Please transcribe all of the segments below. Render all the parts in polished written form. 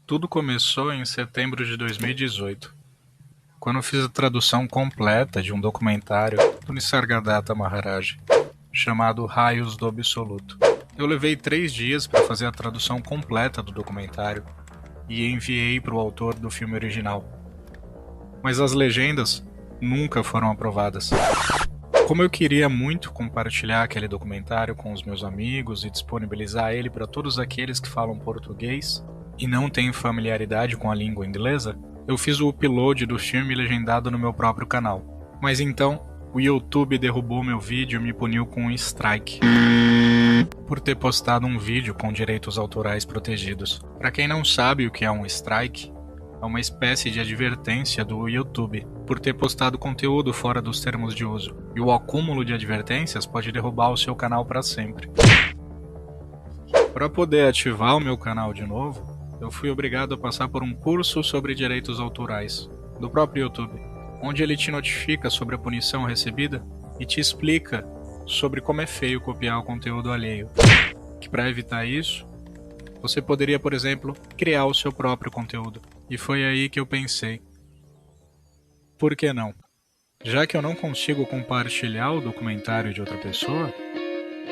Tudo começou em setembro de 2018, quando eu fiz a tradução completa de um documentário do Nisargadatta Maharaj, chamado Raios do Absoluto. Eu levei 3 dias para fazer a tradução completa do documentário e enviei para o autor do filme original. Mas as legendas nunca foram aprovadas. Como eu queria muito compartilhar aquele documentário com os meus amigos e disponibilizar ele para todos aqueles que falam português e não têm familiaridade com a língua inglesa, eu fiz o upload do filme legendado no meu próprio canal. Mas então, o YouTube derrubou meu vídeo e me puniu com um strike por ter postado um vídeo com direitos autorais protegidos. Para quem não sabe o que é um strike, é uma espécie de advertência do YouTube por ter postado conteúdo fora dos termos de uso. E o acúmulo de advertências pode derrubar o seu canal para sempre. Para poder ativar o meu canal de novo, eu fui obrigado a passar por um curso sobre direitos autorais do próprio YouTube, onde ele te notifica sobre a punição recebida e te explica sobre como é feio copiar o conteúdo alheio. Que para evitar isso, você poderia, por exemplo, criar o seu próprio conteúdo. E foi aí que eu pensei, por que não? Já que eu não consigo compartilhar o documentário de outra pessoa,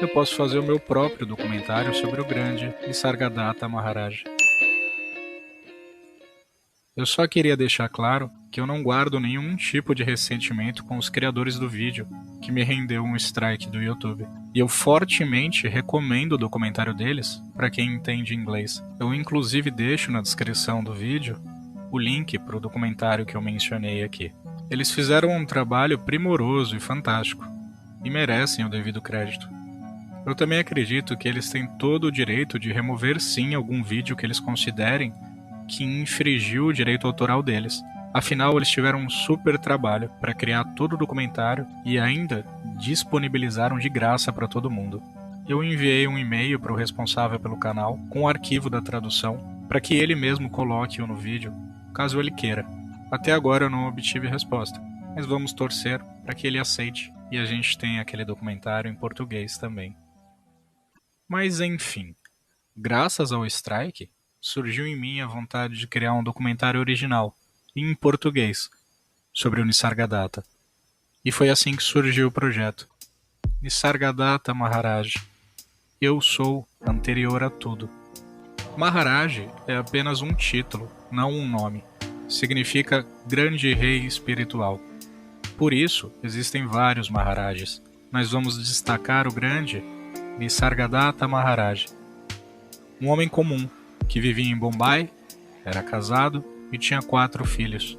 eu posso fazer o meu próprio documentário sobre o grande Nisargadatta Maharaj. Eu só queria deixar claro que eu não guardo nenhum tipo de ressentimento com os criadores do vídeo, que me rendeu um strike do YouTube. E eu fortemente recomendo o documentário deles para quem entende inglês. Eu inclusive deixo na descrição do vídeo o link para o documentário que eu mencionei aqui. Eles fizeram um trabalho primoroso e fantástico, e merecem o devido crédito. Eu também acredito que eles têm todo o direito de remover sim algum vídeo que eles considerem que infringiu o direito autoral deles. Afinal, eles tiveram um super trabalho para criar todo o documentário e ainda disponibilizaram de graça para todo mundo. Eu enviei um e-mail para o responsável pelo canal com o arquivo da tradução para que ele mesmo coloque-o no vídeo, caso ele queira. Até agora eu não obtive resposta, mas vamos torcer para que ele aceite e a gente tenha aquele documentário em português também. Mas enfim, graças ao strike, surgiu em mim a vontade de criar um documentário original, em português, sobre o Nisargadatta. E foi assim que surgiu o projeto. Nisargadatta Maharaj. Eu sou anterior a tudo. Maharaj é apenas um título, não um nome. Significa grande rei espiritual. Por isso, existem vários Maharajas. Nós vamos destacar o grande Nisargadatta Maharaj. Um homem comum, que vivia em Bombay, era casado e tinha 4 filhos.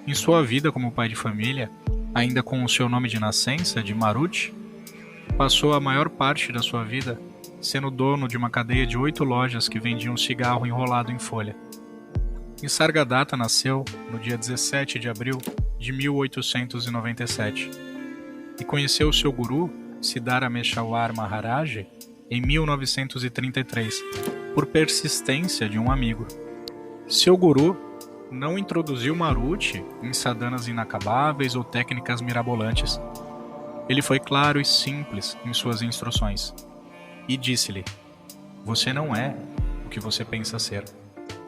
Em sua vida como pai de família, ainda com o seu nome de nascença de Maruti, passou a maior parte da sua vida sendo dono de uma cadeia de 8 lojas que vendiam cigarro enrolado em folha. Nisargadatta nasceu no dia 17 de abril de 1897 e conheceu seu guru, Siddhara Meshawar Maharaj, em 1933, por persistência de um amigo. Seu guru não introduziu Maruti em sadhanas inacabáveis ou técnicas mirabolantes. Ele foi claro e simples em suas instruções e disse-lhe: "Você não é o que você pensa ser."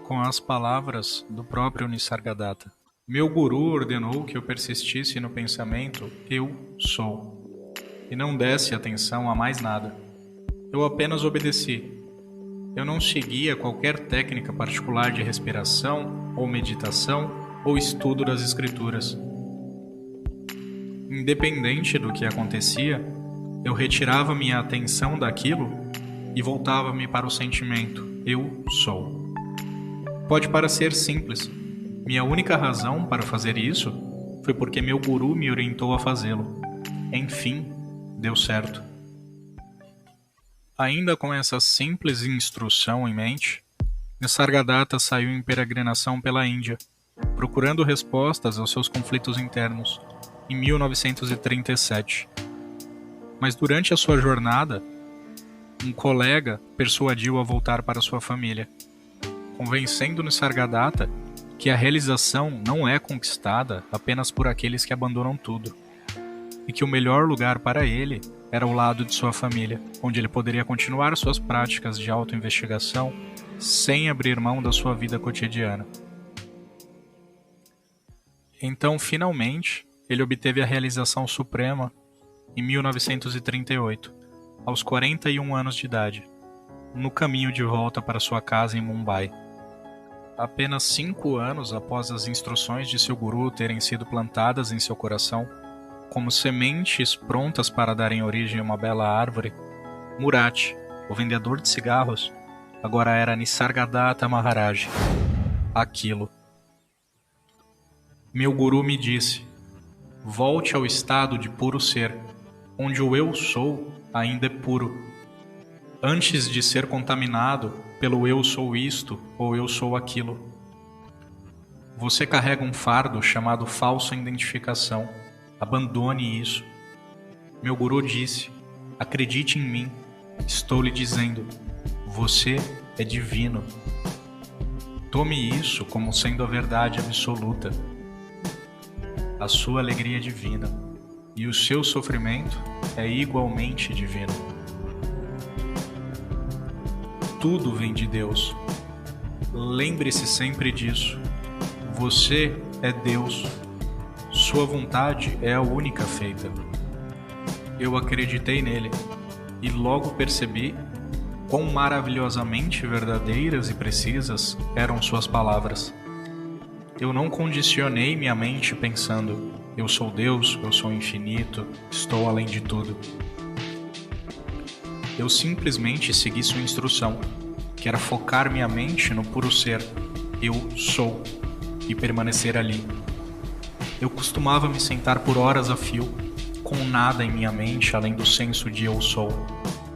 Com as palavras do próprio Nisargadatta, meu guru ordenou que eu persistisse no pensamento "eu sou" e não desse atenção a mais nada. Eu apenas obedeci. Eu não seguia qualquer técnica particular de respiração, ou meditação, ou estudo das escrituras. Independente do que acontecia, eu retirava minha atenção daquilo e voltava-me para o sentimento "eu sou." Pode parecer simples. Minha única razão para fazer isso foi porque meu guru me orientou a fazê-lo. Enfim, deu certo. Ainda com essa simples instrução em mente, Nisargadatta saiu em peregrinação pela Índia, procurando respostas aos seus conflitos internos, em 1937. Mas durante a sua jornada, um colega persuadiu-o a voltar para sua família, convencendo Nisargadatta que a realização não é conquistada apenas por aqueles que abandonam tudo, e que o melhor lugar para ele era ao lado de sua família, onde ele poderia continuar suas práticas de autoinvestigação sem abrir mão da sua vida cotidiana. Então, finalmente, ele obteve a realização suprema em 1938, aos 41 anos de idade, no caminho de volta para sua casa em Mumbai. Apenas 5 anos após as instruções de seu guru terem sido plantadas em seu coração, como sementes prontas para darem origem a uma bela árvore, Murat, o vendedor de cigarros, agora era Nisargadatta Maharaj, aquilo. Meu guru me disse: volte ao estado de puro ser, onde o eu sou ainda é puro, antes de ser contaminado pelo eu sou isto ou eu sou aquilo. Você carrega um fardo chamado falsa identificação. Abandone isso. Meu guru disse: acredite em mim. Estou lhe dizendo, você é divino. Tome isso como sendo a verdade absoluta. A sua alegria é divina, e o seu sofrimento é igualmente divino. Tudo vem de Deus. Lembre-se sempre disso. Você é Deus. Sua vontade é a única feita. Eu acreditei nele e logo percebi quão maravilhosamente verdadeiras e precisas eram suas palavras. Eu não condicionei minha mente pensando: eu sou Deus, eu sou infinito, estou além de tudo. Eu simplesmente segui sua instrução, que era focar minha mente no puro ser, eu sou, e permanecer ali. Eu costumava me sentar por horas a fio, com nada em minha mente além do senso de eu sou,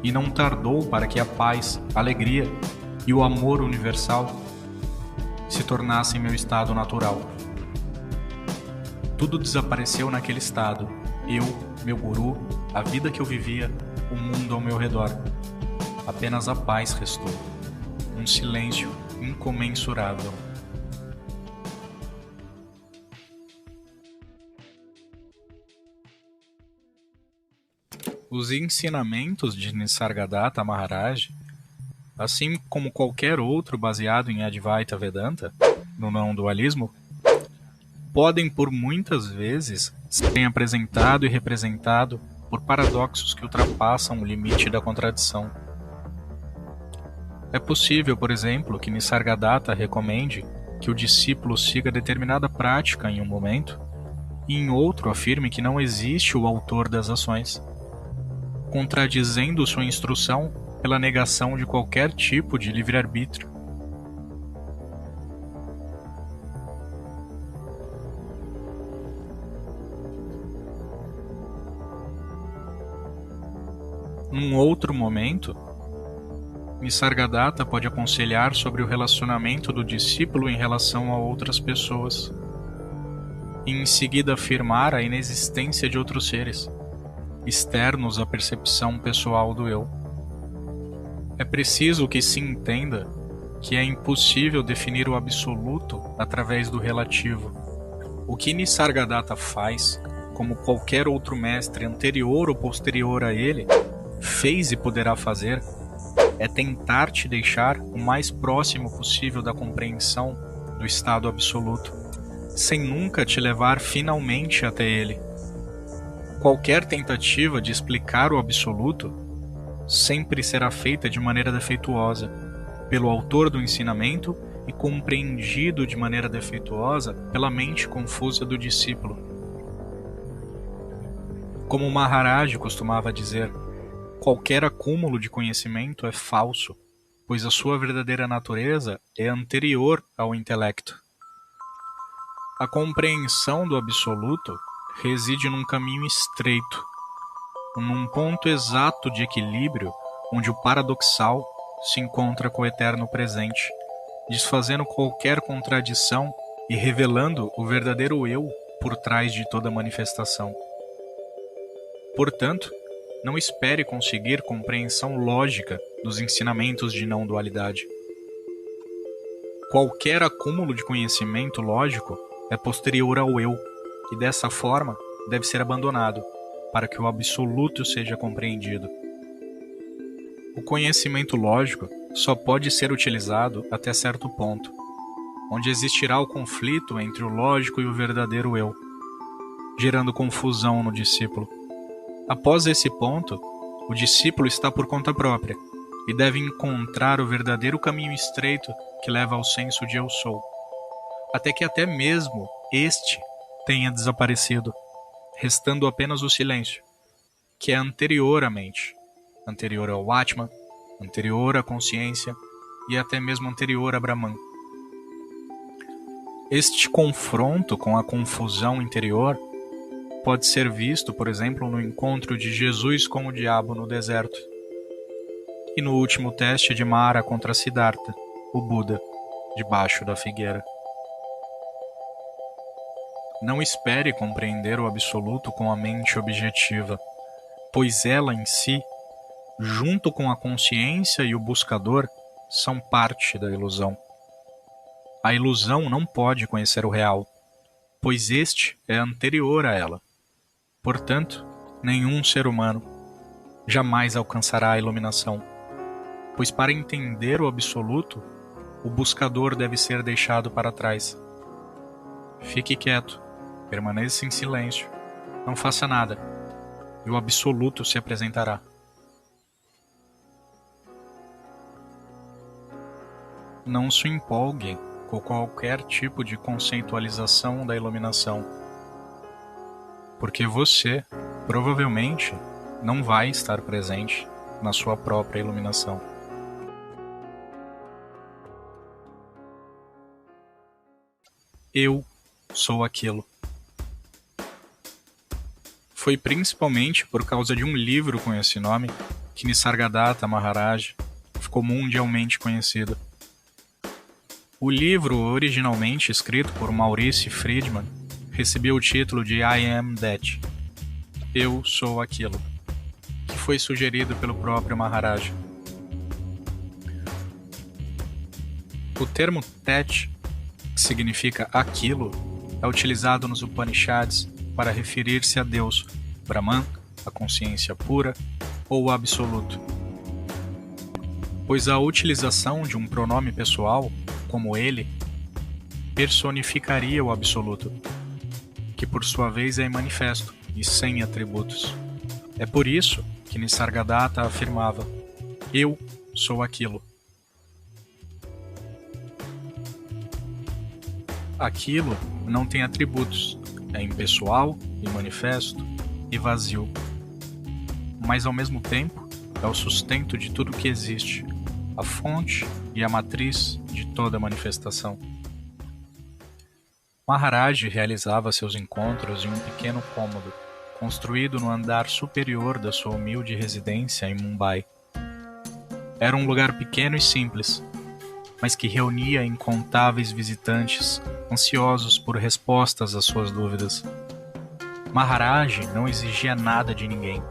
e não tardou para que a paz, a alegria e o amor universal se tornassem meu estado natural. Tudo desapareceu naquele estado, eu, meu guru, a vida que eu vivia, o mundo ao meu redor. Apenas a paz restou, um silêncio incomensurável. Os ensinamentos de Nisargadatta Maharaj, assim como qualquer outro baseado em Advaita Vedanta, no não-dualismo, podem por muitas vezes serem apresentado e representado por paradoxos que ultrapassam o limite da contradição. É possível, por exemplo, que Nisargadatta recomende que o discípulo siga determinada prática em um momento e em outro afirme que não existe o autor das ações, contradizendo sua instrução pela negação de qualquer tipo de livre-arbítrio. Num outro momento, Nisargadatta pode aconselhar sobre o relacionamento do discípulo em relação a outras pessoas, e em seguida afirmar a inexistência de outros seres, externos à percepção pessoal do eu. É preciso que se entenda que é impossível definir o absoluto através do relativo. O que Nisargadatta faz, como qualquer outro mestre anterior ou posterior a ele, fez e poderá fazer, é tentar te deixar o mais próximo possível da compreensão do estado absoluto, sem nunca te levar finalmente até ele. Qualquer tentativa de explicar o absoluto sempre será feita de maneira defeituosa, pelo autor do ensinamento e compreendido de maneira defeituosa pela mente confusa do discípulo. Como Maharaj costumava dizer, qualquer acúmulo de conhecimento é falso, pois a sua verdadeira natureza é anterior ao intelecto. A compreensão do absoluto reside num caminho estreito, num ponto exato de equilíbrio onde o paradoxal se encontra com o eterno presente, desfazendo qualquer contradição e revelando o verdadeiro eu por trás de toda manifestação. Portanto, não espere conseguir compreensão lógica dos ensinamentos de não-dualidade. Qualquer acúmulo de conhecimento lógico é posterior ao eu, e dessa forma deve ser abandonado, para que o absoluto seja compreendido. O conhecimento lógico só pode ser utilizado até certo ponto, onde existirá o conflito entre o lógico e o verdadeiro eu, gerando confusão no discípulo. Após esse ponto, o discípulo está por conta própria e deve encontrar o verdadeiro caminho estreito que leva ao senso de eu sou, até que até mesmo este tenha desaparecido, restando apenas o silêncio, que é anterior à mente, anterior ao Atman, anterior à consciência e até mesmo anterior a Brahman. Este confronto com a confusão interior pode ser visto, por exemplo, no encontro de Jesus com o diabo no deserto e no último teste de Mara contra Siddhartha, o Buda, debaixo da figueira. Não espere compreender o absoluto com a mente objetiva, pois ela em si, junto com a consciência e o buscador, são parte da ilusão. A ilusão não pode conhecer o real, pois este é anterior a ela. Portanto, nenhum ser humano jamais alcançará a iluminação, pois para entender o absoluto, o buscador deve ser deixado para trás. Fique quieto, permaneça em silêncio, não faça nada, e o absoluto se apresentará. Não se empolgue com qualquer tipo de conceitualização da iluminação, porque você, provavelmente, não vai estar presente na sua própria iluminação. Eu sou aquilo. Foi principalmente por causa de um livro com esse nome que Nisargadatta Maharaj ficou mundialmente conhecido. O livro, originalmente escrito por Maurice Friedman, recebeu o título de I Am That, Eu Sou Aquilo, que foi sugerido pelo próprio Maharaj. O termo Tat, que significa aquilo, é utilizado nos Upanishads para referir-se a Deus, Brahman, a consciência pura ou o absoluto. Pois a utilização de um pronome pessoal, como ele, personificaria o absoluto, que por sua vez é manifesto e sem atributos. É por isso que Nisargadatta afirmava: eu sou aquilo. Aquilo não tem atributos, é impessoal, imanifesto e vazio. Mas ao mesmo tempo é o sustento de tudo que existe, a fonte e a matriz de toda manifestação. Maharaj realizava seus encontros em um pequeno cômodo, construído no andar superior da sua humilde residência em Mumbai. Era um lugar pequeno e simples, mas que reunia incontáveis visitantes ansiosos por respostas às suas dúvidas. Maharaj não exigia nada de ninguém.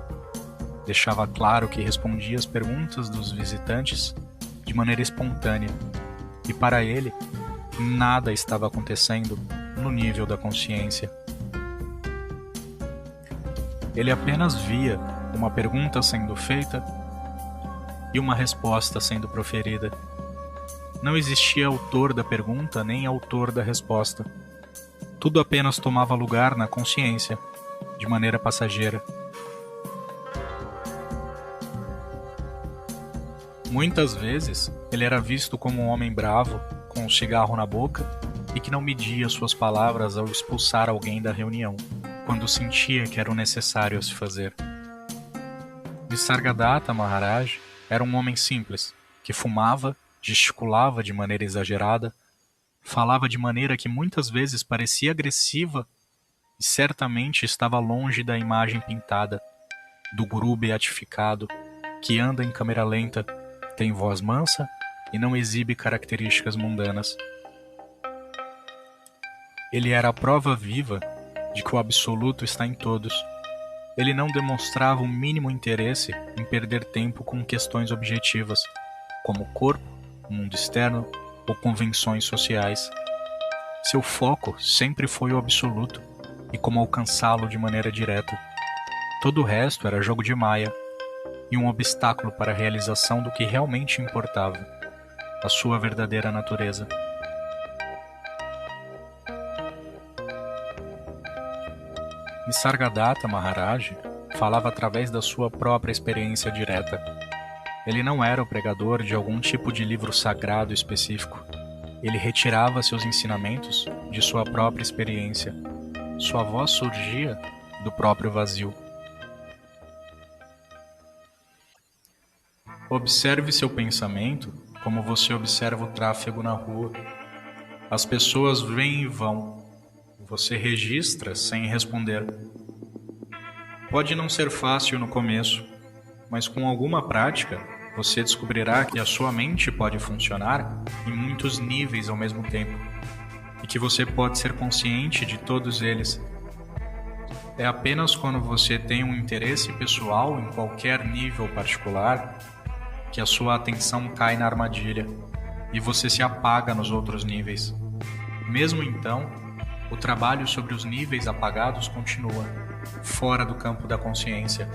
Deixava claro que respondia às perguntas dos visitantes de maneira espontânea, e para ele, nada estava acontecendo no nível da consciência. Ele apenas via uma pergunta sendo feita e uma resposta sendo proferida. Não existia autor da pergunta nem autor da resposta. Tudo apenas tomava lugar na consciência, de maneira passageira. Muitas vezes, ele era visto como um homem bravo, com um cigarro na boca e que não media suas palavras ao expulsar alguém da reunião, quando sentia que era o necessário a se fazer. Nisargadatta Maharaj era um homem simples, que fumava, gesticulava de maneira exagerada, falava de maneira que muitas vezes parecia agressiva e certamente estava longe da imagem pintada, do guru beatificado, que anda em câmera lenta, tem voz mansa e não exibe características mundanas. Ele era a prova viva de que o absoluto está em todos. Ele não demonstrava o mínimo interesse em perder tempo com questões objetivas, como o corpo, o mundo externo ou convenções sociais. Seu foco sempre foi o absoluto e como alcançá-lo de maneira direta. Todo o resto era jogo de Maya. e um obstáculo para a realização do que realmente importava, a sua verdadeira natureza. Nisargadatta Maharaj falava através da sua própria experiência direta. Ele não era o pregador de algum tipo de livro sagrado específico. Ele retirava seus ensinamentos de sua própria experiência. Sua voz surgia do próprio vazio. Observe seu pensamento como você observa o tráfego na rua. As pessoas vêm e vão. Você registra sem responder. Pode não ser fácil no começo, mas com alguma prática, você descobrirá que a sua mente pode funcionar em muitos níveis ao mesmo tempo e que você pode ser consciente de todos eles. É apenas quando você tem um interesse pessoal em qualquer nível particular que a sua atenção cai na armadilha e você se apaga nos outros níveis. Mesmo então, o trabalho sobre os níveis apagados continua, fora do campo da consciência.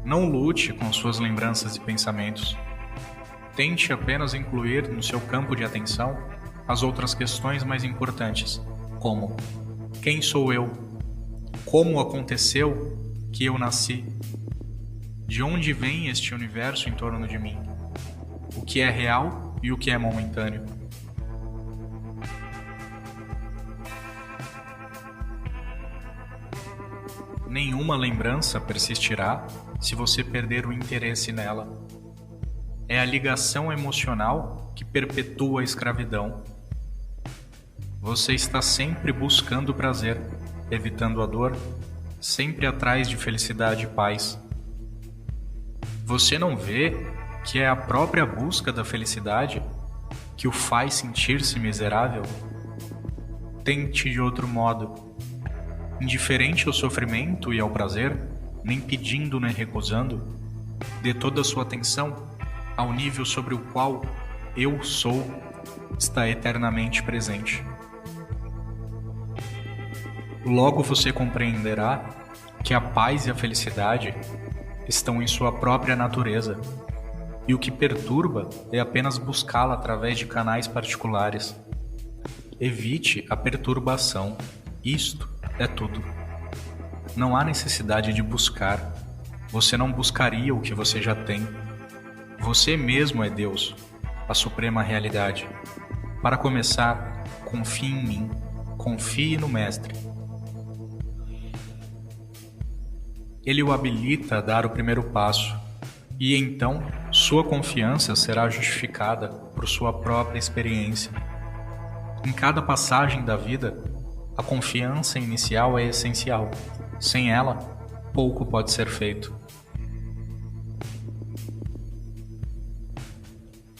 Não lute com suas lembranças e pensamentos. Tente apenas incluir no seu campo de atenção as outras questões mais importantes, como: quem sou eu? Como aconteceu que eu nasci? De onde vem este universo em torno de mim? O que é real e o que é momentâneo? Nenhuma lembrança persistirá se você perder o interesse nela. É a ligação emocional que perpetua a escravidão. Você está sempre buscando prazer, evitando a dor, sempre atrás de felicidade e paz. Você não vê que é a própria busca da felicidade que o faz sentir-se miserável? Tente de outro modo. Indiferente ao sofrimento e ao prazer, nem pedindo nem recusando, dê toda a sua atenção ao nível sobre o qual eu sou está eternamente presente. Logo você compreenderá que a paz e a felicidade estão em sua própria natureza, e o que perturba é apenas buscá-la através de canais particulares. Evite a perturbação. Isto é tudo. Não há necessidade de buscar. Você não buscaria o que você já tem. Você mesmo é Deus, a suprema realidade. Para começar, confie em mim. Confie no Mestre. Ele o habilita a dar o primeiro passo, e então sua confiança será justificada por sua própria experiência. Em cada passagem da vida, a confiança inicial é essencial. Sem ela, pouco pode ser feito.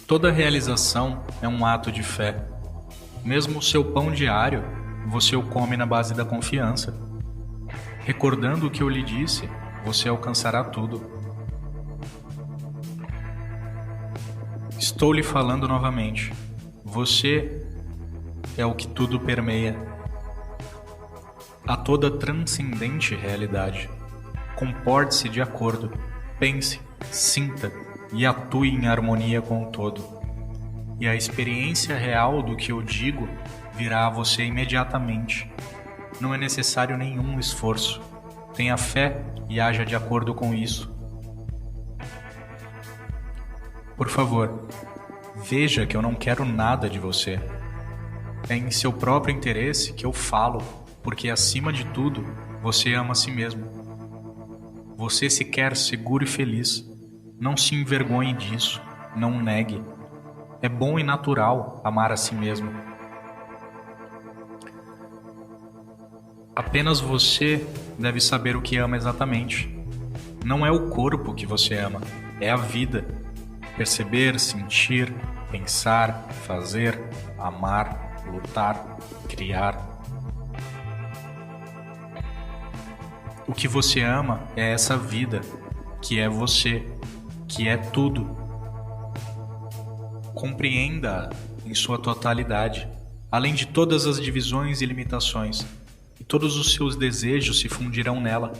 Toda realização é um ato de fé. Mesmo o seu pão diário, você o come na base da confiança. Recordando o que eu lhe disse, você alcançará tudo. Estou lhe falando novamente. Você é o que tudo permeia. A toda transcendente realidade. Comporte-se de acordo. Pense, sinta e atue em harmonia com o todo. E a experiência real do que eu digo virá a você imediatamente. Não é necessário nenhum esforço. Tenha fé e haja de acordo com isso. Por favor, veja que eu não quero nada de você. É em seu próprio interesse que eu falo, porque acima de tudo, você ama a si mesmo. Você se quer seguro e feliz. Não se envergonhe disso. Não negue. É bom e natural amar a si mesmo. Apenas você deve saber o que ama exatamente. Não é o corpo que você ama, é a vida. Perceber, sentir, pensar, fazer, amar, lutar, criar. O que você ama é essa vida, que é você, que é tudo. Compreenda-a em sua totalidade, além de todas as divisões e limitações. E todos os seus desejos se fundirão nela,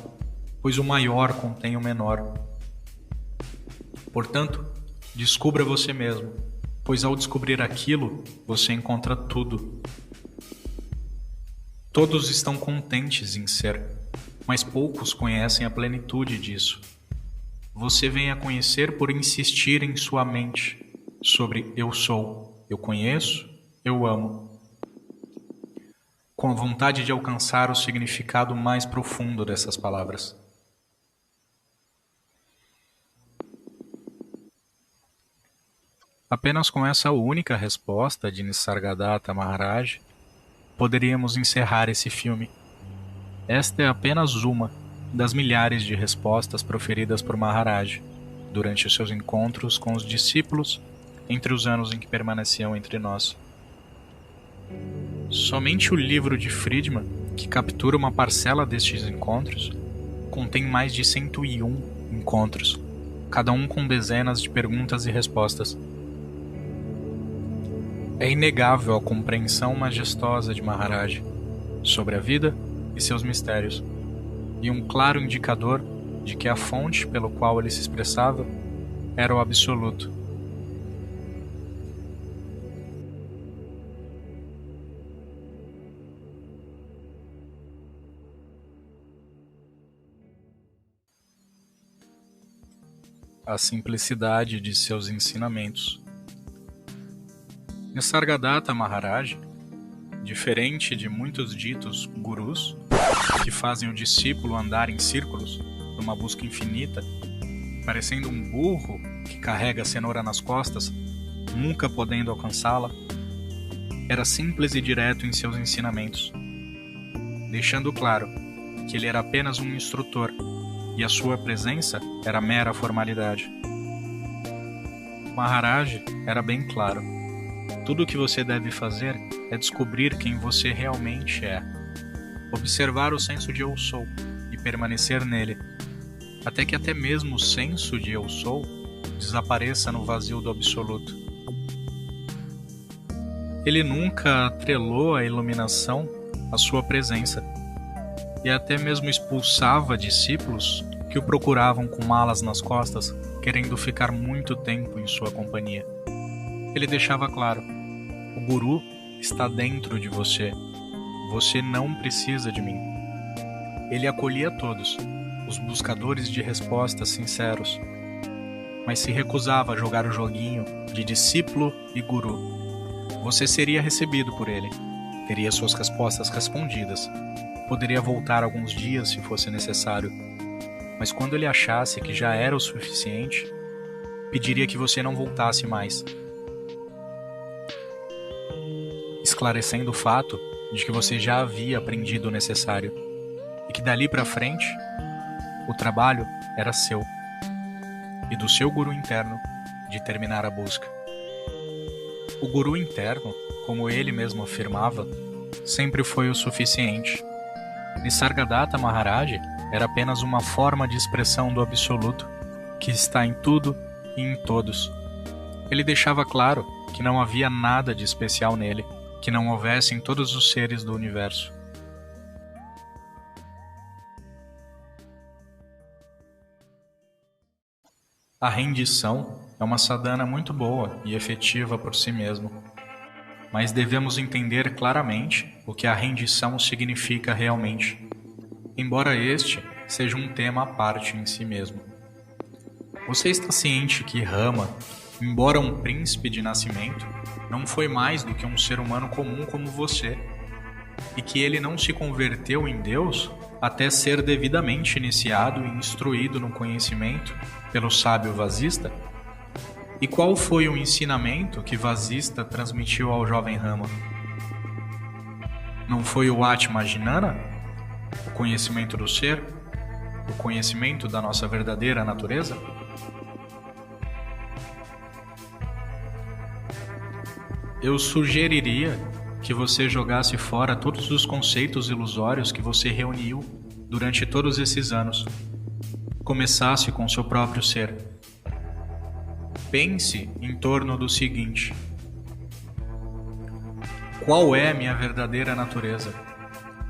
pois o maior contém o menor. Portanto, descubra você mesmo, pois ao descobrir aquilo, você encontra tudo. Todos estão contentes em ser, mas poucos conhecem a plenitude disso. Você vem a conhecer por insistir em sua mente sobre eu sou, eu conheço, eu amo, com a vontade de alcançar o significado mais profundo dessas palavras. Apenas com essa única resposta de Nisargadatta Maharaj, poderíamos encerrar esse filme. Esta é apenas uma das milhares de respostas proferidas por Maharaj durante os seus encontros com os discípulos entre os anos em que permaneciam entre nós. Somente o livro de Friedman, que captura uma parcela destes encontros, contém mais de 101 encontros, cada um com dezenas de perguntas e respostas. É inegável a compreensão majestosa de Maharaj sobre a vida e seus mistérios, e um claro indicador de que a fonte pelo qual ele se expressava era o absoluto. A simplicidade de seus ensinamentos. Nisargadatta Maharaj, diferente de muitos ditos gurus, que fazem o discípulo andar em círculos numa busca infinita, parecendo um burro que carrega a cenoura nas costas, nunca podendo alcançá-la, era simples e direto em seus ensinamentos, deixando claro que ele era apenas um instrutor e a sua presença era mera formalidade. Maharaj era bem claro. Tudo o que você deve fazer é descobrir quem você realmente é. Observar o senso de eu sou e permanecer nele, até que até mesmo o senso de eu sou desapareça no vazio do absoluto. Ele nunca atrelou a iluminação à sua presença, e até mesmo expulsava discípulos que o procuravam com malas nas costas, querendo ficar muito tempo em sua companhia. Ele deixava claro: o Guru está dentro de você. Você não precisa de mim. Ele acolhia todos, os buscadores de respostas sinceros, mas se recusava a jogar o joguinho de discípulo e Guru. Você seria recebido por ele, teria suas respostas respondidas, poderia voltar alguns dias se fosse necessário, mas quando ele achasse que já era o suficiente, pediria que você não voltasse mais, esclarecendo o fato de que você já havia aprendido o necessário e que dali para frente o trabalho era seu e do seu guru interno de terminar a busca. O guru interno, como ele mesmo afirmava, sempre foi o suficiente. Nisargadatta Maharaj era apenas uma forma de expressão do absoluto que está em tudo e em todos. Ele deixava claro que não havia nada de especial nele, que não houvesse em todos os seres do universo. A rendição é uma sadhana muito boa e efetiva por si mesmo, mas devemos entender claramente o que a rendição significa realmente, embora este seja um tema à parte em si mesmo. Você está ciente que Rama, embora um príncipe de nascimento, não foi mais do que um ser humano comum como você, e que ele não se converteu em Deus até ser devidamente iniciado e instruído no conhecimento pelo sábio Vasista? E qual foi o ensinamento que Vasista transmitiu ao jovem Rama? Não foi o Atma Jnana, o conhecimento do ser, o conhecimento da nossa verdadeira natureza? Eu sugeriria que você jogasse fora todos os conceitos ilusórios que você reuniu durante todos esses anos. Começasse com seu próprio ser. Pense em torno do seguinte: qual é a minha verdadeira natureza?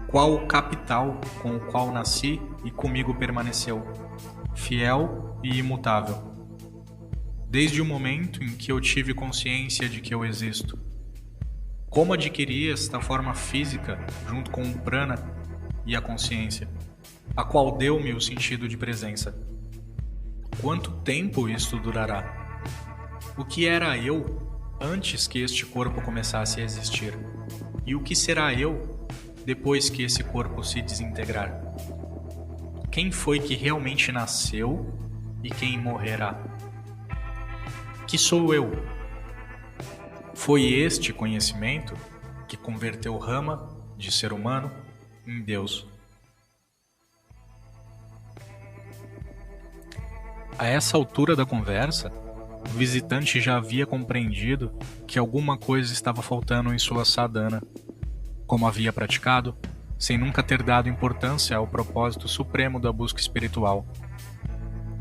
Qual o capital com o qual nasci e comigo permaneceu, fiel e imutável? desde o momento em que eu tive consciência de que eu existo. Como adquiri esta forma física junto com o prana e a consciência, a qual deu-me o sentido de presença? Quanto tempo isto durará? O que era eu antes que este corpo começasse a existir? E o que será eu depois que esse corpo se desintegrar? Quem foi que realmente nasceu e quem morrerá? Que sou eu? Foi este conhecimento que converteu Rama de ser humano em Deus. A essa altura da conversa, o visitante já havia compreendido que alguma coisa estava faltando em sua sadhana, como havia praticado, sem nunca ter dado importância ao propósito supremo da busca espiritual.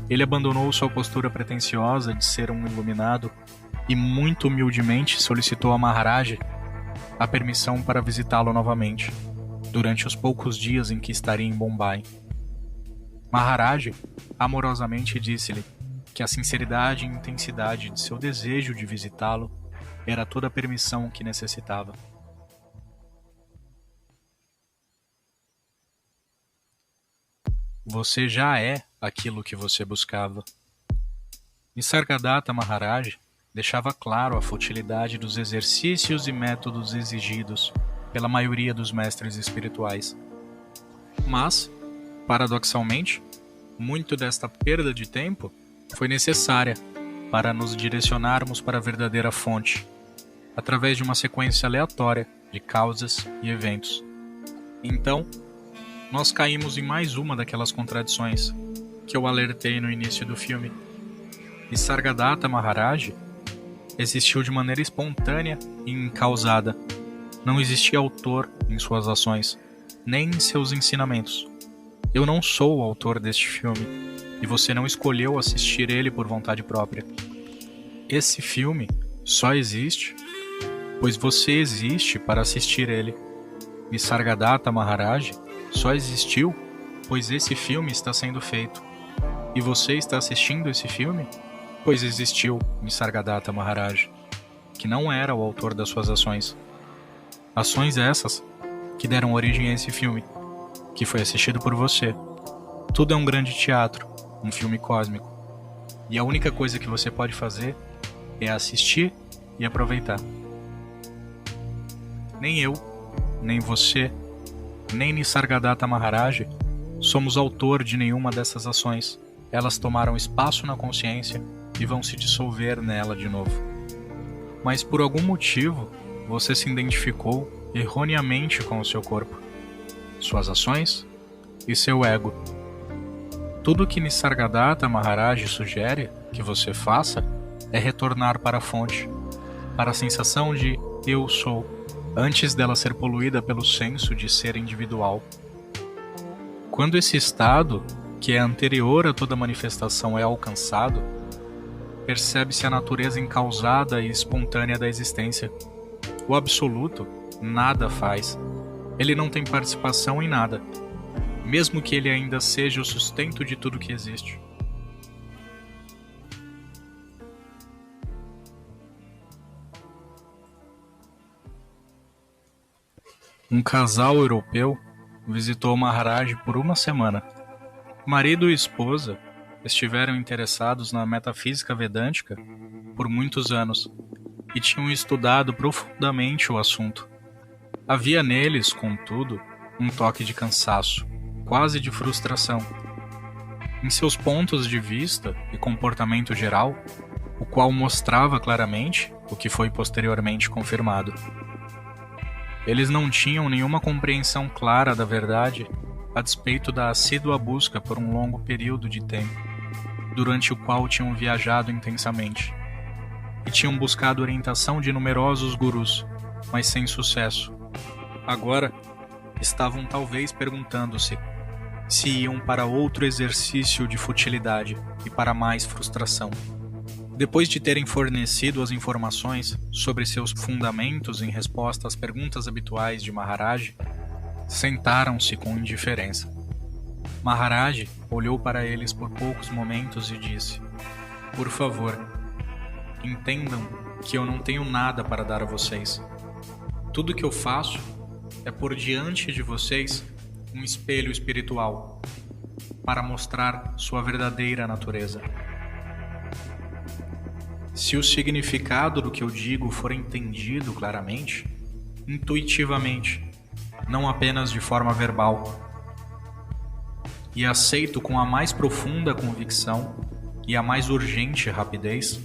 Ele abandonou sua postura pretensiosa de ser um iluminado e muito humildemente solicitou a Maharaj a permissão para visitá-lo novamente, durante os poucos dias em que estaria em Bombay. Maharaj amorosamente disse-lhe que a sinceridade e intensidade de seu desejo de visitá-lo era toda a permissão que necessitava. Você já é aquilo que você buscava. Nisargadatta Maharaj deixava claro a futilidade dos exercícios e métodos exigidos pela maioria dos mestres espirituais. Mas, paradoxalmente, muito desta perda de tempo foi necessária para nos direcionarmos para a verdadeira fonte, através de uma sequência aleatória de causas e eventos. Então, nós caímos em mais uma daquelas contradições que eu alertei no início do filme. Nisargadatta Maharaj existiu de maneira espontânea e incausada. Não existia autor em suas ações, nem em seus ensinamentos. Eu não sou o autor deste filme, e você não escolheu assistir ele por vontade própria. Esse filme só existe, pois você existe para assistir ele. Nisargadatta Maharaj só existiu, pois esse filme está sendo feito. E você está assistindo esse filme, pois existiu Nisargadatta Maharaj, que não era o autor das suas ações. Ações essas que deram origem a esse filme, que foi assistido por você. Tudo é um grande teatro, um filme cósmico. E a única coisa que você pode fazer é assistir e aproveitar. Nem eu, nem você, nem Nisargadatta Maharaj somos autor de nenhuma dessas ações. Elas tomaram espaço na consciência e vão se dissolver nela de novo. Mas por algum motivo, você se identificou erroneamente com o seu corpo, suas ações e seu ego. Tudo que Nisargadatta Maharaj sugere que você faça é retornar para a fonte, para a sensação de eu sou, antes dela ser poluída pelo senso de ser individual. Quando esse estado, que é anterior a toda manifestação, é alcançado, percebe-se a natureza incausada e espontânea da existência. O absoluto nada faz. Ele não tem participação em nada, mesmo que ele ainda seja o sustento de tudo que existe. Um casal europeu visitou Maharaj por uma semana. Marido e esposa estiveram interessados na metafísica vedântica por muitos anos e tinham estudado profundamente o assunto. Havia neles, contudo, um toque de cansaço, quase de frustração. Em seus pontos de vista e comportamento geral, o qual mostrava claramente o que foi posteriormente confirmado. Eles não tinham nenhuma compreensão clara da verdade a despeito da assídua busca por um longo período de tempo, durante o qual tinham viajado intensamente, e tinham buscado orientação de numerosos gurus, mas sem sucesso. Agora, estavam talvez perguntando-se se iam para outro exercício de futilidade e para mais frustração. Depois de terem fornecido as informações sobre seus fundamentos em resposta às perguntas habituais de Maharaj, sentaram-se com indiferença. Maharaj olhou para eles por poucos momentos e disse: "Por favor, entendam que eu não tenho nada para dar a vocês. Tudo que eu faço é pôr diante de vocês um espelho espiritual para mostrar sua verdadeira natureza. Se o significado do que eu digo for entendido claramente, intuitivamente, não apenas de forma verbal, e aceito com a mais profunda convicção e a mais urgente rapidez,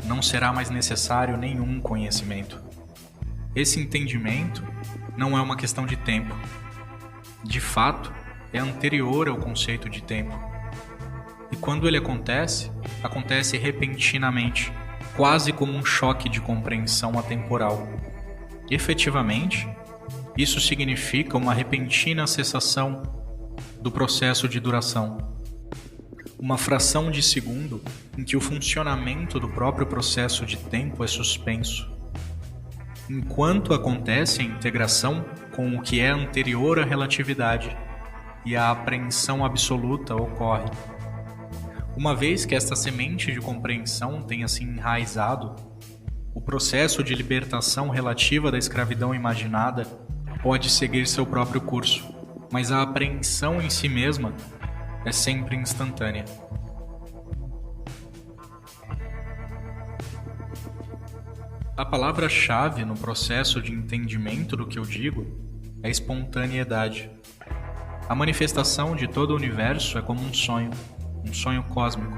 não será mais necessário nenhum conhecimento. Esse entendimento não é uma questão de tempo. De fato, é anterior ao conceito de tempo. E quando ele acontece, acontece repentinamente, quase como um choque de compreensão atemporal. Efetivamente, isso significa uma repentina cessação do processo de duração. Uma fração de segundo em que o funcionamento do próprio processo de tempo é suspenso. Enquanto acontece a integração com o que é anterior à relatividade e a apreensão absoluta ocorre. Uma vez que esta semente de compreensão tenha se enraizado, o processo de libertação relativa da escravidão imaginada pode seguir seu próprio curso, mas a apreensão em si mesma é sempre instantânea. A palavra-chave no processo de entendimento do que eu digo é espontaneidade. A manifestação de todo o universo é como um sonho cósmico,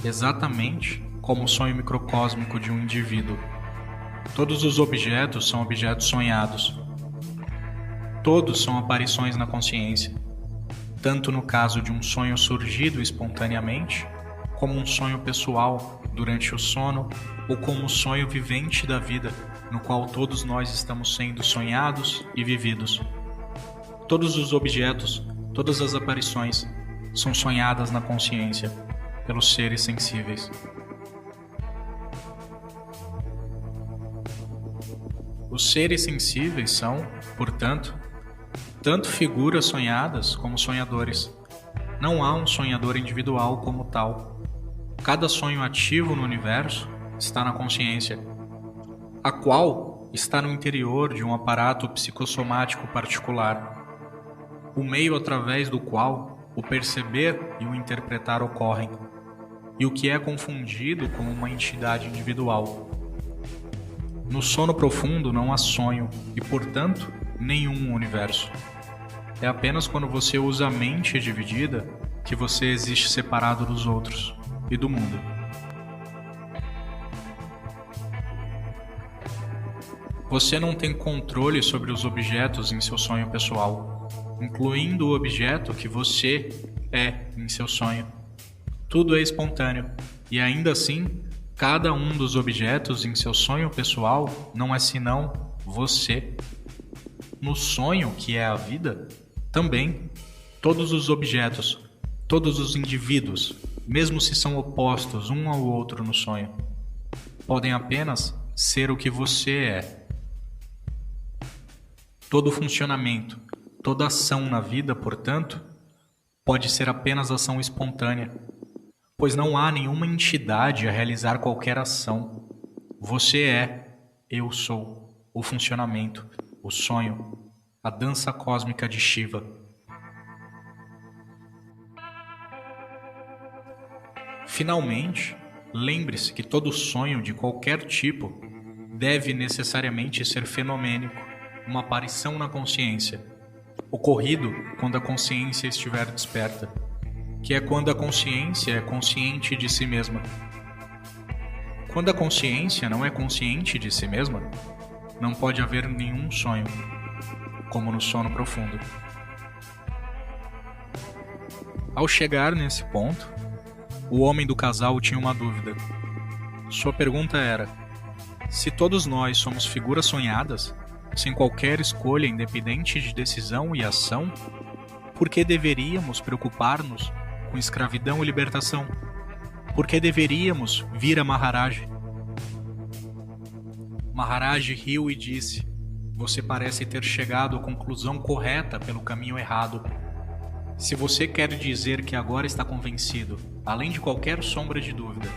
exatamente como o sonho microcósmico de um indivíduo. Todos os objetos são objetos sonhados. Todos são aparições na consciência, tanto no caso de um sonho surgido espontaneamente, como um sonho pessoal durante o sono, ou como um sonho vivente da vida, no qual todos nós estamos sendo sonhados e vividos. Todos os objetos, todas as aparições, são sonhadas na consciência, pelos seres sensíveis. Os seres sensíveis são, portanto, tanto figuras sonhadas como sonhadores. Não há um sonhador individual como tal. Cada sonho ativo no universo está na consciência, a qual está no interior de um aparato psicossomático particular, o meio através do qual o perceber e o interpretar ocorrem, e o que é confundido como uma entidade individual. No sono profundo não há sonho e, portanto, nenhum universo. É apenas quando você usa a mente dividida que você existe separado dos outros e do mundo. Você não tem controle sobre os objetos em seu sonho pessoal, incluindo o objeto que você é em seu sonho. Tudo é espontâneo, e ainda assim, cada um dos objetos em seu sonho pessoal não é senão você. No sonho, que é a vida, também, todos os objetos, todos os indivíduos, mesmo se são opostos um ao outro no sonho, podem apenas ser o que você é. Todo funcionamento, toda ação na vida, portanto, pode ser apenas ação espontânea, pois não há nenhuma entidade a realizar qualquer ação. Você é, eu sou, o funcionamento, o sonho, a dança cósmica de Shiva. Finalmente, lembre-se que todo sonho de qualquer tipo deve necessariamente ser fenomênico, uma aparição na consciência, ocorrido quando a consciência estiver desperta, que é quando a consciência é consciente de si mesma. Quando a consciência não é consciente de si mesma, não pode haver nenhum sonho, como no sono profundo. Ao chegar nesse ponto, o homem do casal tinha uma dúvida. Sua pergunta era: se todos nós somos figuras sonhadas, sem qualquer escolha independente de decisão e ação, por que deveríamos preocupar-nos com escravidão e libertação? Por que deveríamos vir a Maharaj? Maharaj riu e disse: você parece ter chegado à conclusão correta pelo caminho errado. Se você quer dizer que agora está convencido, além de qualquer sombra de dúvida,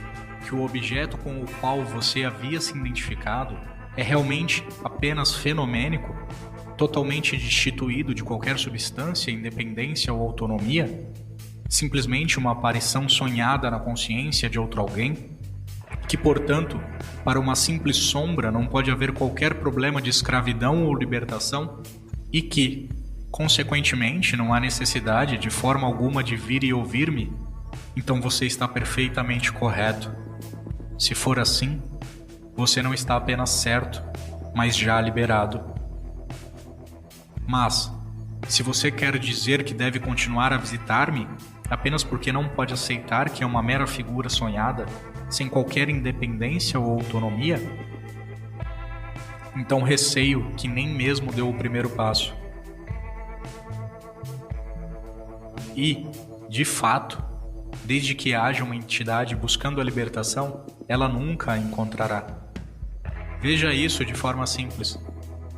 que o objeto com o qual você havia se identificado é realmente apenas fenomênico, totalmente destituído de qualquer substância, independência ou autonomia, simplesmente uma aparição sonhada na consciência de outro alguém, que, portanto, para uma simples sombra não pode haver qualquer problema de escravidão ou libertação e que, consequentemente, não há necessidade de forma alguma de vir e ouvir-me, então você está perfeitamente correto. Se for assim, você não está apenas certo, mas já liberado. Mas, se você quer dizer que deve continuar a visitar-me, apenas porque não pode aceitar que é uma mera figura sonhada, sem qualquer independência ou autonomia, então receio que nem mesmo deu o primeiro passo. E, de fato, desde que haja uma entidade buscando a libertação, ela nunca a encontrará. Veja isso de forma simples.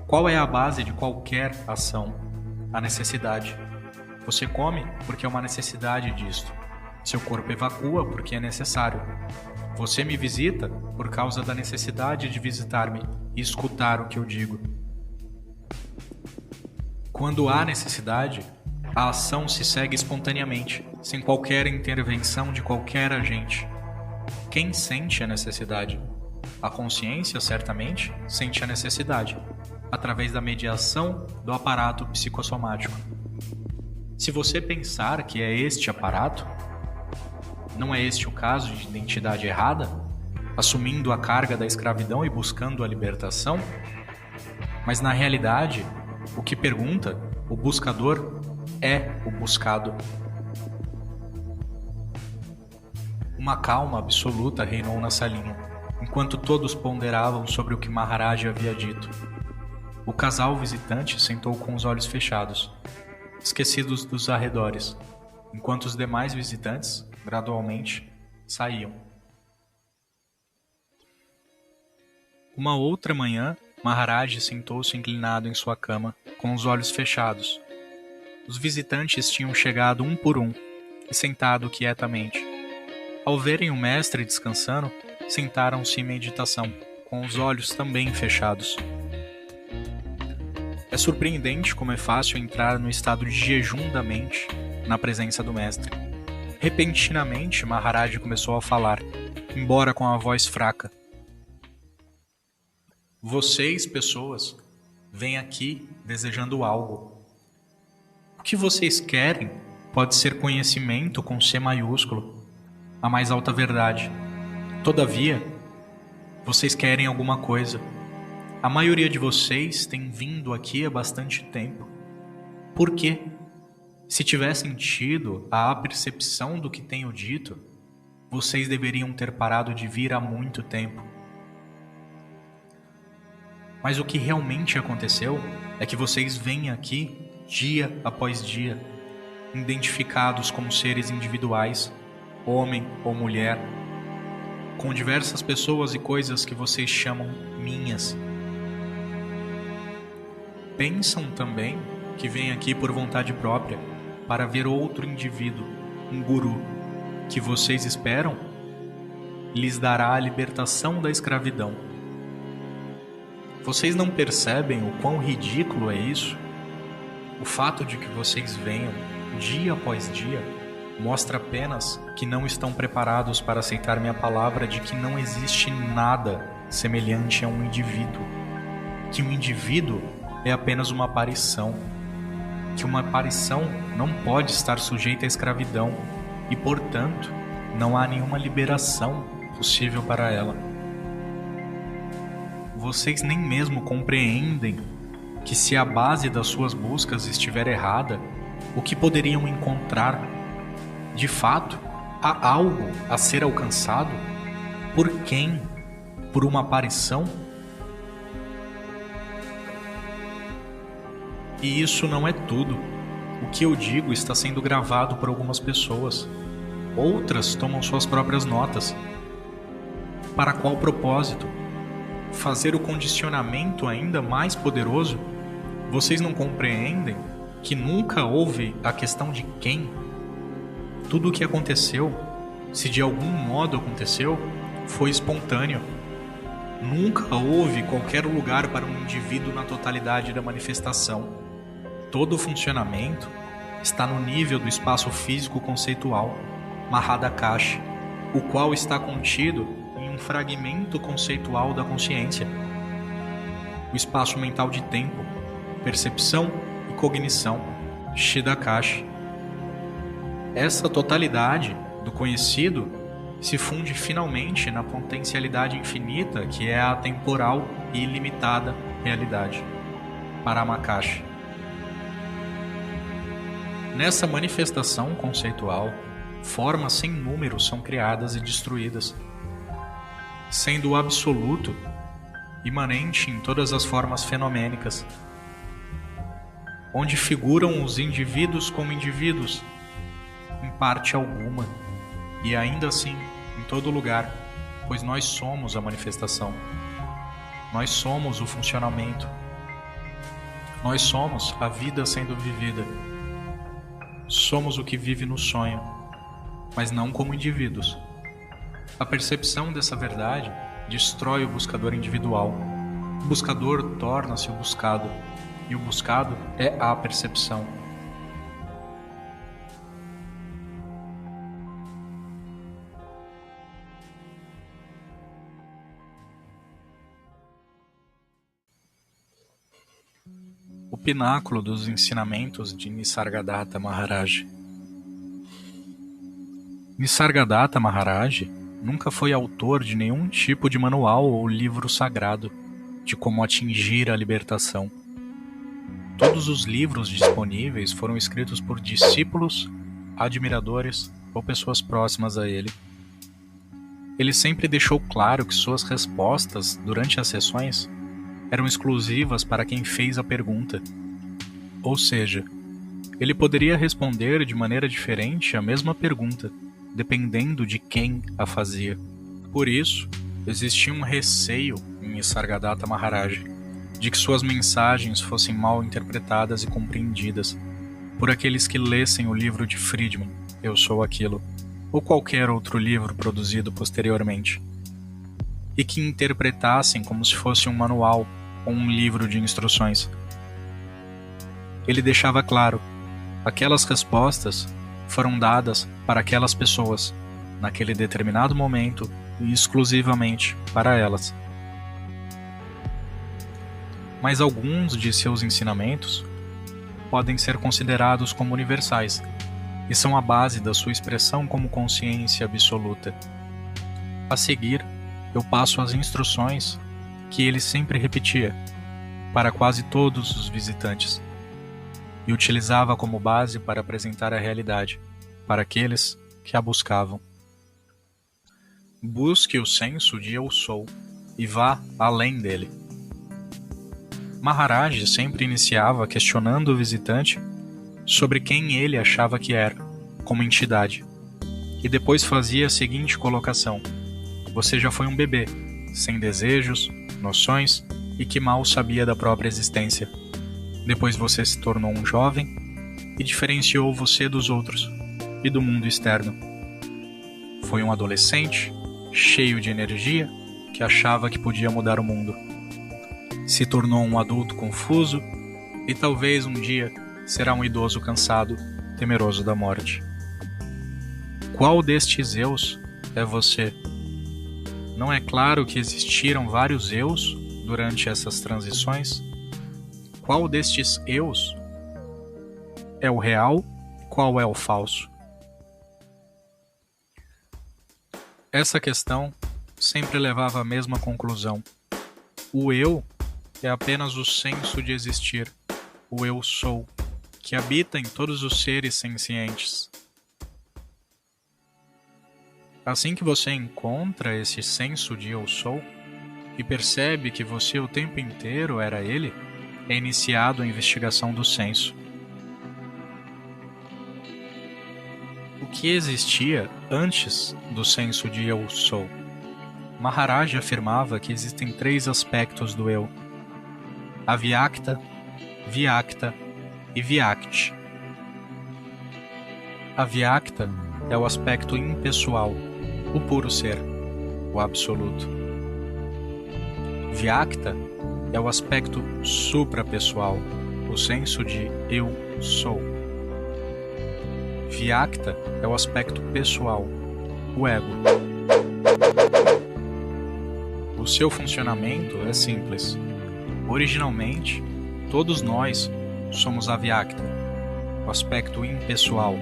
Qual é a base de qualquer ação? A necessidade. Você come porque é uma necessidade disto. Seu corpo evacua porque é necessário. Você me visita por causa da necessidade de visitar-me e escutar o que eu digo. Quando há necessidade, a ação se segue espontaneamente, sem qualquer intervenção de qualquer agente. Quem sente a necessidade? A consciência, certamente, sente a necessidade, através da mediação do aparato psicossomático. Se você pensar que é este aparato, não é este o caso de identidade errada, assumindo a carga da escravidão e buscando a libertação? Mas na realidade, o que pergunta, o buscador, é o buscado. Uma calma absoluta reinou na salinha, enquanto todos ponderavam sobre o que Maharaj havia dito. O casal visitante sentou com os olhos fechados, esquecidos dos arredores, enquanto os demais visitantes, gradualmente, saíam. Uma outra manhã, Maharaj sentou-se inclinado em sua cama, com os olhos fechados. Os visitantes tinham chegado um por um e sentado quietamente. Ao verem o mestre descansando, sentaram-se em meditação, com os olhos também fechados. É surpreendente como é fácil entrar no estado de jejum da mente, na presença do mestre. Repentinamente, Maharaj começou a falar, embora com a voz fraca. Vocês, pessoas, vêm aqui desejando algo. O que vocês querem pode ser conhecimento com C maiúsculo, a mais alta verdade. Todavia, vocês querem alguma coisa. A maioria de vocês tem vindo aqui há bastante tempo. Por quê? Se tivessem tido a percepção do que tenho dito, vocês deveriam ter parado de vir há muito tempo. Mas o que realmente aconteceu é que vocês vêm aqui dia após dia, identificados como seres individuais, homem ou mulher, com diversas pessoas e coisas que vocês chamam minhas. Pensam também que vêm aqui por vontade própria, para ver outro indivíduo, um guru, que vocês esperam lhes dará a libertação da escravidão. Vocês não percebem o quão ridículo é isso? O fato de que vocês venham, dia após dia, mostra apenas que não estão preparados para aceitar minha palavra de que não existe nada semelhante a um indivíduo. Que um indivíduo é apenas uma aparição. Que uma aparição não pode estar sujeita à escravidão e, portanto, não há nenhuma liberação possível para ela. Vocês nem mesmo compreendem que se a base das suas buscas estiver errada, o que poderiam encontrar? De fato, há algo a ser alcançado? Por quem? Por uma aparição? E isso não é tudo. O que eu digo está sendo gravado por algumas pessoas. Outras tomam suas próprias notas. Para qual propósito? Fazer o condicionamento ainda mais poderoso? Vocês não compreendem que nunca houve a questão de quem? Tudo o que aconteceu, se de algum modo aconteceu, foi espontâneo. Nunca houve qualquer lugar para um indivíduo na totalidade da manifestação. Todo o funcionamento está no nível do espaço físico conceitual, Mahadakash, o qual está contido em um fragmento conceitual da consciência. O espaço mental de tempo, percepção e cognição, Shidakash. Essa totalidade do conhecido se funde finalmente na potencialidade infinita que é a temporal e ilimitada realidade, Paramakash. Nessa manifestação conceitual, formas sem número são criadas e destruídas, sendo o absoluto imanente em todas as formas fenomênicas, onde figuram os indivíduos como indivíduos, em parte alguma, e ainda assim, em todo lugar, pois nós somos a manifestação, nós somos o funcionamento, nós somos a vida sendo vivida, somos o que vive no sonho, mas não como indivíduos. A percepção dessa verdade destrói o buscador individual. O buscador torna-se o buscado, e o buscado é a percepção. O pináculo dos ensinamentos de Nisargadatta Maharaj. Nisargadatta Maharaj nunca foi autor de nenhum tipo de manual ou livro sagrado de como atingir a libertação. Todos os livros disponíveis foram escritos por discípulos, admiradores ou pessoas próximas a ele. Ele sempre deixou claro que suas respostas durante as sessões eram exclusivas para quem fez a pergunta. Ou seja, ele poderia responder de maneira diferente a mesma pergunta, dependendo de quem a fazia. Por isso, existia um receio em Nisargadatta Maharaj de que suas mensagens fossem mal interpretadas e compreendidas por aqueles que lessem o livro de Friedman, Eu Sou Aquilo, ou qualquer outro livro produzido posteriormente, e que interpretassem como se fosse um manual ou um livro de instruções. Ele deixava claro, aquelas respostas foram dadas para aquelas pessoas, naquele determinado momento e exclusivamente para elas. Mas alguns de seus ensinamentos podem ser considerados como universais e são a base da sua expressão como consciência absoluta. A seguir, eu passo as instruções que ele sempre repetia para quase todos os visitantes e utilizava como base para apresentar a realidade para aqueles que a buscavam. Busque o senso de Eu Sou e vá além dele. Maharaj sempre iniciava questionando o visitante sobre quem ele achava que era, como entidade, e depois fazia a seguinte colocação: você já foi um bebê, sem desejos, noções e que mal sabia da própria existência. Depois você se tornou um jovem e diferenciou você dos outros e do mundo externo. Foi um adolescente, cheio de energia, que achava que podia mudar o mundo. Se tornou um adulto confuso e talvez um dia será um idoso cansado, temeroso da morte. Qual destes eus é você? Não é claro que existiram vários eus durante essas transições? Qual destes eus é o real e qual é o falso? Essa questão sempre levava à mesma conclusão. O eu é apenas o senso de existir, o eu sou, que habita em todos os seres sencientes. Assim que você encontra esse senso de eu sou e percebe que você o tempo inteiro era ele, é iniciado a investigação do senso. O que existia antes do senso de eu sou? Maharaj afirmava que existem 3 aspectos do eu: Avyakta, Vyakta e Vyakti. Avyakta é o aspecto impessoal, o puro ser. o absoluto. Vyakta é o aspecto suprapessoal, o senso de eu sou. Vyakta é o aspecto pessoal, o ego. O seu funcionamento é simples. Originalmente, todos nós somos avyakta, o aspecto impessoal,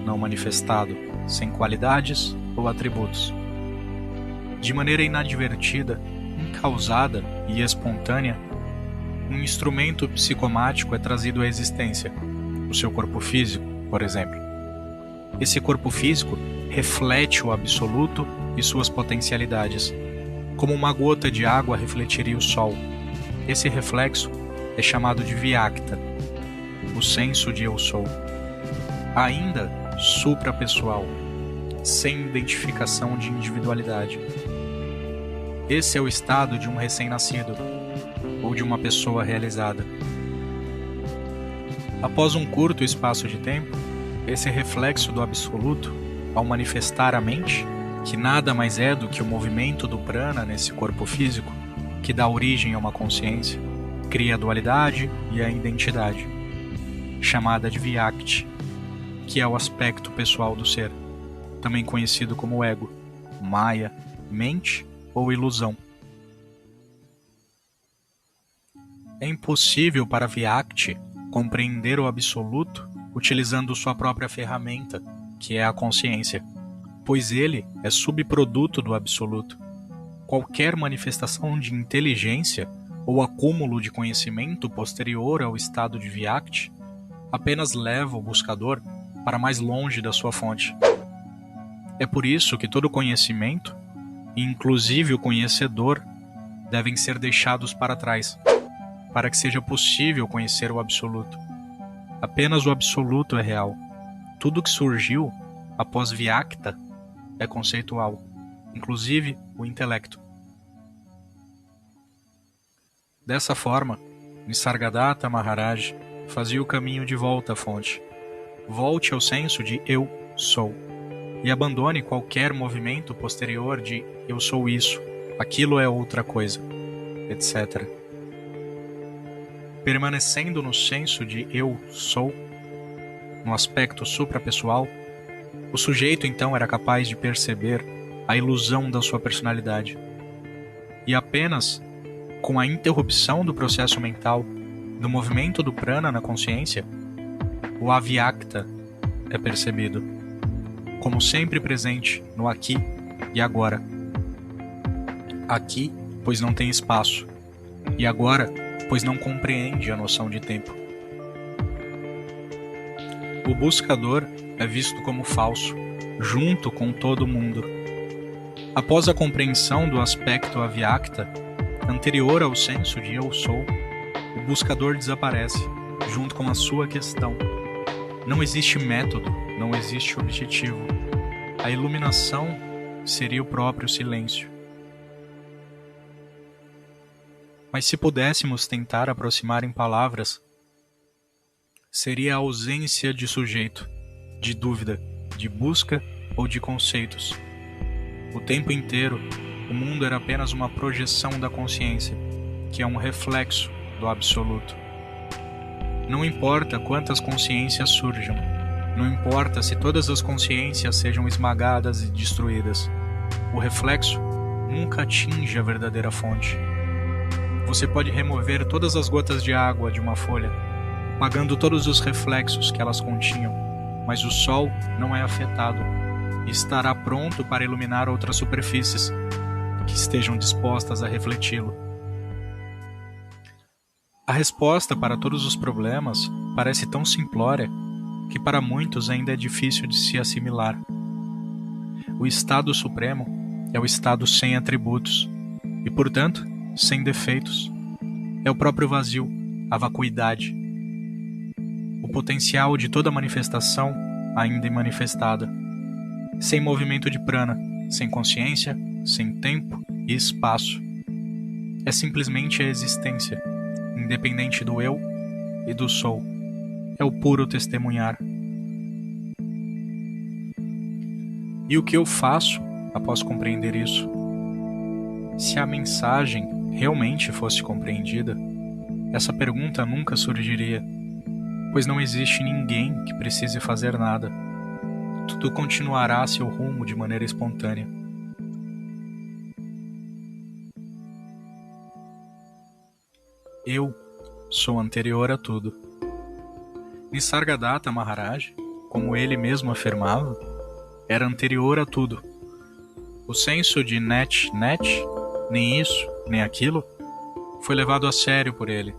não manifestado, sem qualidades ou atributos. De maneira inadvertida, incausada e espontânea, um instrumento psicomático é trazido à existência, o seu corpo físico, por exemplo. Esse corpo físico reflete o absoluto e suas potencialidades, como uma gota de água refletiria o sol. Esse reflexo é chamado de Vyakta, o senso de eu sou. Ainda suprapessoal, sem identificação de individualidade. Esse é o estado de um recém-nascido, ou de uma pessoa realizada. Após um curto espaço de tempo, esse reflexo do absoluto, ao manifestar a mente, que nada mais é do que o movimento do prana nesse corpo físico, que dá origem a uma consciência, cria a dualidade e a identidade, chamada de Vyakti, que é o aspecto pessoal do ser, também conhecido como ego, maya, mente ou ilusão. É impossível para Vyakti compreender o absoluto utilizando sua própria ferramenta, que é a consciência, pois ele é subproduto do absoluto. Qualquer manifestação de inteligência ou acúmulo de conhecimento posterior ao estado de Vyakti apenas leva o buscador para mais longe da sua fonte. É por isso que todo conhecimento, inclusive o conhecedor, devem ser deixados para trás, para que seja possível conhecer o absoluto. Apenas o absoluto é real. Tudo que surgiu após Vyakta é conceitual, inclusive o intelecto. Dessa forma, Nisargadatta Maharaj fazia o caminho de volta à fonte. Volte ao senso de eu sou e abandone qualquer movimento posterior de eu sou isso, aquilo é outra coisa, etc. Permanecendo no senso de eu sou, no aspecto suprapessoal, o sujeito então era capaz de perceber a ilusão da sua personalidade. E apenas com a interrupção do processo mental, do movimento do prana na consciência, o avyakta é percebido, como sempre presente no aqui e agora. Aqui, pois não tem espaço, e agora, pois não compreende a noção de tempo. O buscador é visto como falso, junto com todo mundo. Após a compreensão do aspecto avyakta, anterior ao senso de eu sou, o buscador desaparece, junto com a sua questão. Não existe método, não existe objetivo. A iluminação seria o próprio silêncio. Mas se pudéssemos tentar aproximar em palavras, seria a ausência de sujeito, de dúvida, de busca ou de conceitos. O tempo inteiro, o mundo era apenas uma projeção da consciência, que é um reflexo do absoluto. Não importa quantas consciências surjam, não importa se todas as consciências sejam esmagadas e destruídas, o reflexo nunca atinge a verdadeira fonte. Você pode remover todas as gotas de água de uma folha, apagando todos os reflexos que elas continham, mas o sol não é afetado e estará pronto para iluminar outras superfícies que estejam dispostas a refleti-lo. A resposta para todos os problemas parece tão simplória que para muitos ainda é difícil de se assimilar. O estado supremo é o estado sem atributos e, portanto, sem defeitos. É o próprio vazio, a vacuidade. O potencial de toda manifestação ainda imanifestada. Sem movimento de prana, sem consciência, sem tempo e espaço. É simplesmente a existência, independente do eu e do sou. É o puro testemunhar. E o que eu faço após compreender isso? Se a mensagem realmente fosse compreendida, essa pergunta nunca surgiria, pois não existe ninguém que precise fazer nada. Tudo continuará seu rumo de maneira espontânea. Eu sou anterior a tudo. Nisargadatta Maharaj, como ele mesmo afirmava, era anterior a tudo. O senso de net, nem isso, nem aquilo, foi levado a sério por ele.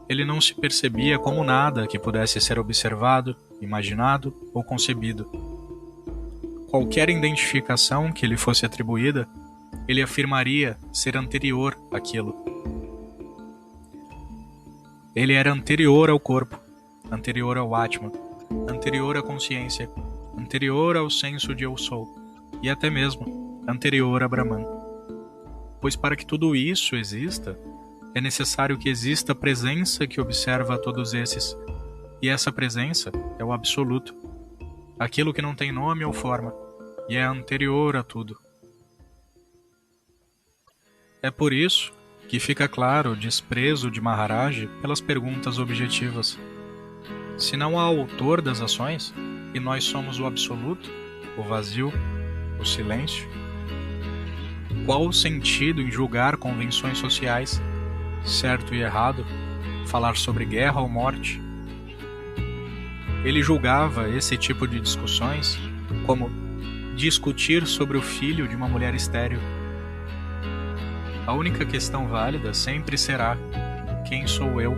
Ele não se percebia como nada que pudesse ser observado, imaginado ou concebido. Qualquer identificação que lhe fosse atribuída, ele afirmaria ser anterior àquilo. Ele era anterior ao corpo, anterior ao Atma, anterior à consciência, anterior ao senso de eu sou, e até mesmo anterior a Brahman. Pois para que tudo isso exista, é necessário que exista a presença que observa todos esses, e essa presença é o absoluto, aquilo que não tem nome ou forma, e é anterior a tudo. É por isso que fica claro o desprezo de Maharaj pelas perguntas objetivas. Se não há autor das ações, e nós somos o absoluto, o vazio, o silêncio, qual o sentido em julgar convenções sociais, certo e errado, falar sobre guerra ou morte? Ele julgava esse tipo de discussões como discutir sobre o filho de uma mulher estéril. A única questão válida sempre será: quem sou eu?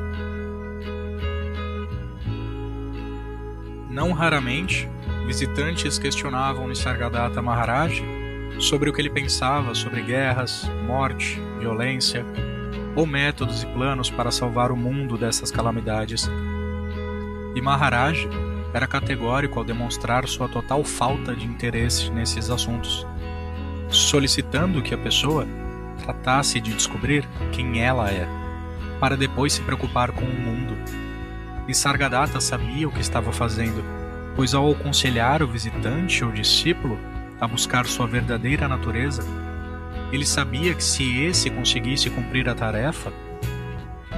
Não raramente, visitantes questionavam Nisargadatta Maharaj sobre o que ele pensava sobre guerras, morte, violência, ou métodos e planos para salvar o mundo dessas calamidades. E Maharaj era categórico ao demonstrar sua total falta de interesse nesses assuntos, solicitando que a pessoa tratasse de descobrir quem ela é, para depois se preocupar com o mundo. Nisargadatta sabia o que estava fazendo, pois ao aconselhar o visitante ou discípulo a buscar sua verdadeira natureza, ele sabia que se esse conseguisse cumprir a tarefa,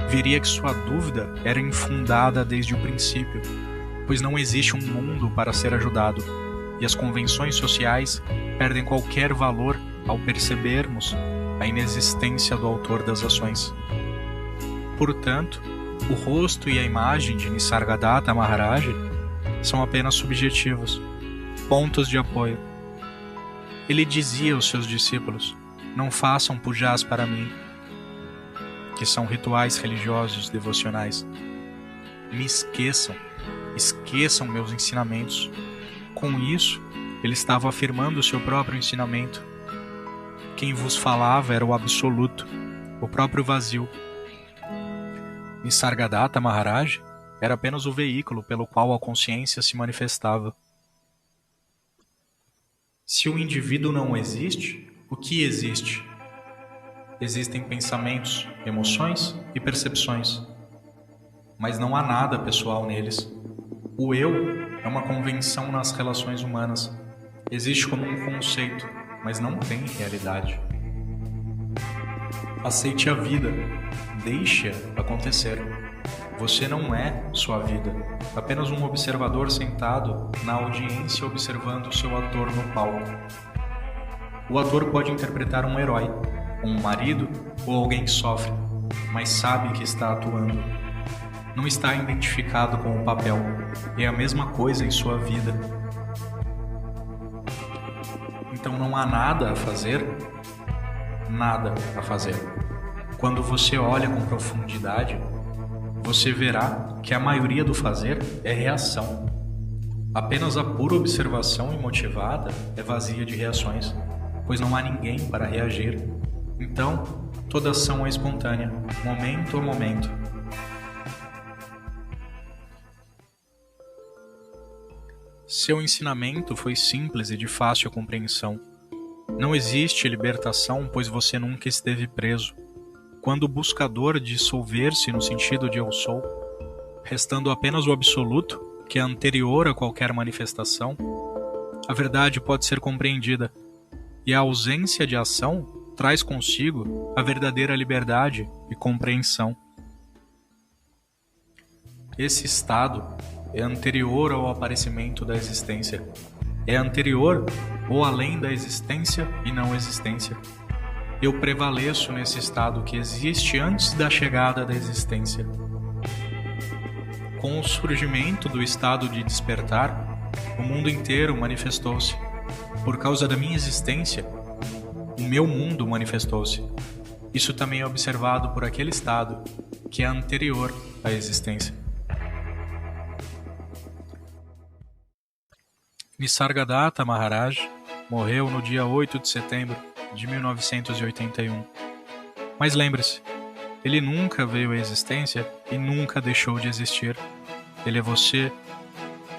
veria que sua dúvida era infundada desde o princípio, pois não existe um mundo para ser ajudado, e as convenções sociais perdem qualquer valor ao percebermos a inexistência do autor das ações. Portanto, o rosto e a imagem de Nisargadatta Maharaj são apenas subjetivos, pontos de apoio. Ele dizia aos seus discípulos: não façam pujas para mim, que são rituais religiosos devocionais. Me esqueçam meus ensinamentos. Com isso, ele estava afirmando o seu próprio ensinamento. Quem vos falava era o absoluto, o próprio vazio. Nisargadatta Maharaj era apenas o veículo pelo qual a consciência se manifestava. Se o indivíduo não existe, o que existe? Existem pensamentos, emoções e percepções, mas não há nada pessoal neles. O eu é uma convenção nas relações humanas. Existe como um conceito, mas não tem realidade. Aceite a vida, deixe-a acontecer. Você não é sua vida, apenas um observador sentado na audiência observando o seu ator no palco. O ator pode interpretar um herói, um marido ou alguém que sofre, mas sabe que está atuando. Não está identificado com o papel, e é a mesma coisa em sua vida. Então não há nada a fazer? Nada a fazer. Quando você olha com profundidade, você verá que a maioria do fazer é reação. Apenas a pura observação imotivada é vazia de reações, pois não há ninguém para reagir. Então, toda ação é espontânea, momento a momento. Seu ensinamento foi simples e de fácil compreensão. Não existe libertação, pois você nunca esteve preso. Quando o buscador dissolver-se no sentido de eu sou, restando apenas o absoluto, que é anterior a qualquer manifestação, a verdade pode ser compreendida, e a ausência de ação traz consigo a verdadeira liberdade e compreensão. Esse estado é anterior ao aparecimento da existência. É anterior ou além da existência e não existência. Eu prevaleço nesse estado que existe antes da chegada da existência. Com o surgimento do estado de despertar, o mundo inteiro manifestou-se. Por causa da minha existência, o meu mundo manifestou-se. Isso também é observado por aquele estado que é anterior à existência. Nisargadatta Maharaj morreu no dia 8 de setembro de 1981. Mas lembre-se, ele nunca veio à existência e nunca deixou de existir. Ele é você,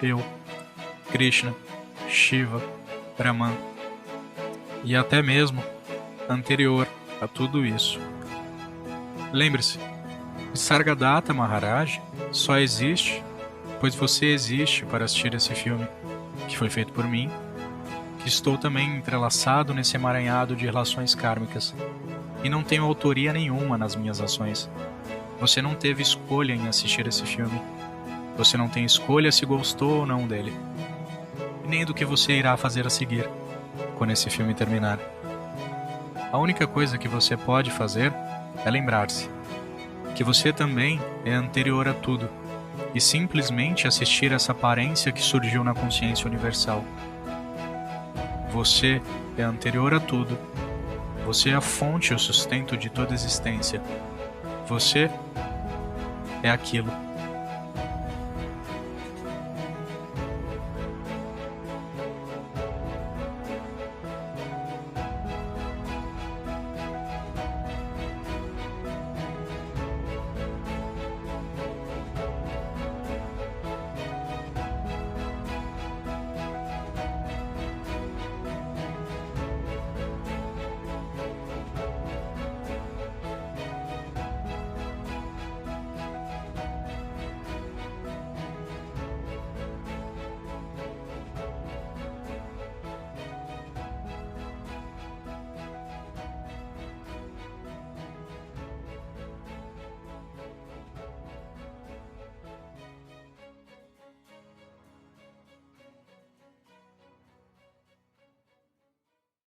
eu, Krishna, Shiva, Brahman e até mesmo anterior a tudo isso. Lembre-se, Nisargadatta Maharaj só existe pois você existe para assistir esse filme, que foi feito por mim, que estou também entrelaçado nesse emaranhado de relações kármicas, e não tenho autoria nenhuma nas minhas ações. Você não teve escolha em assistir esse filme. Você não tem escolha se gostou ou não dele. E nem do que você irá fazer a seguir, quando esse filme terminar. A única coisa que você pode fazer é lembrar-se que você também é anterior a tudo, e simplesmente assistir essa aparência que surgiu na consciência universal. Você é anterior a tudo. Você é a fonte e o sustento de toda existência. Você é aquilo.